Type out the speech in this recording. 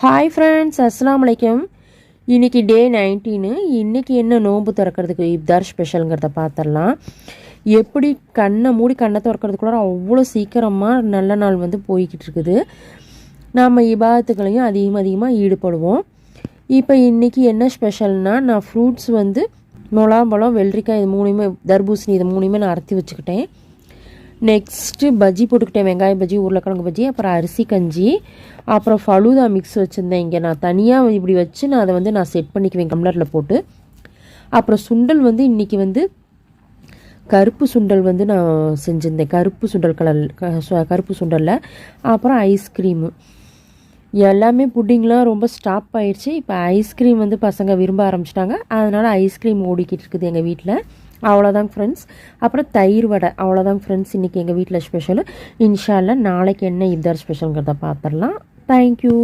Hi friends, அஸ்ஸலாமு அலைக்கும். இன்றைக்கி டே 19. இன்றைக்கி என்ன நோன்பு திறக்கிறதுக்கு இப்தார் ஸ்பெஷலுங்கிறத பார்த்துடலாம். எப்படி கண்ணை மூடி கண்ணை திறக்கிறதுக்குள்ள அவ்வளோ சீக்கிரமாக நல்ல நாள் வந்து போய்கிட்டு இருக்குது. நாம் இபாதத்துகளையும் அதிகமாக ஈடுபடுவோம். இப்போ இன்றைக்கி என்ன ஸ்பெஷல்னால், நான் ஃப்ரூட்ஸ் வந்து முலாம்பழம், வெள்ளரிக்காய், இது மூணுமே, தர்பூசணி, இது மூணுமே நான் அறுத்தி வச்சுக்கிட்டேன். நெக்ஸ்ட்டு பஜ்ஜி போட்டுக்கிட்டேன், வெங்காய பஜ்ஜி, உருளைக்கிழங்கு பஜ்ஜி, அப்புறம் அரிசி கஞ்சி, அப்புறம் ஃபலூதா மிக்ஸ் வச்சுருந்தேன். இங்கே நான் தனியாக இப்படி வச்சு நான் அதை வந்து நான் செட் பண்ணிக்குவேன் டம்ளரில் போட்டு. அப்புறம் சுண்டல் வந்து இன்றைக்கி வந்து கருப்பு சுண்டல் வந்து நான் செஞ்சுருந்தேன், கருப்பு சுண்டல் கருப்பு சுண்டலில். அப்புறம் ஐஸ்கிரீமு எல்லாமே. புட்டிங்லாம் ரொம்ப ஸ்டாப் ஆயிடுச்சு. இப்போ ஐஸ்கிரீம் வந்து பசங்க விரும்ப ஆரம்பிச்சிட்டாங்க, அதனால் ஐஸ்கிரீம் ஓடிக்கிட்டு இருக்குது எங்கள் வீட்டில். அவ்வளோதாங்க ஃப்ரெண்ட்ஸ். அப்புறம் தயிர் வடை, அவ்வளோதாங்க ஃப்ரெண்ட்ஸ் இன்றைக்கி எங்கள் வீட்டில் ஸ்பெஷலு. இன்ஷா அல்லாஹ் நாளைக்கு என்ன இப்தார் ஸ்பெஷலுங்கிறத பார்த்துடலாம். தேங்க்யூ.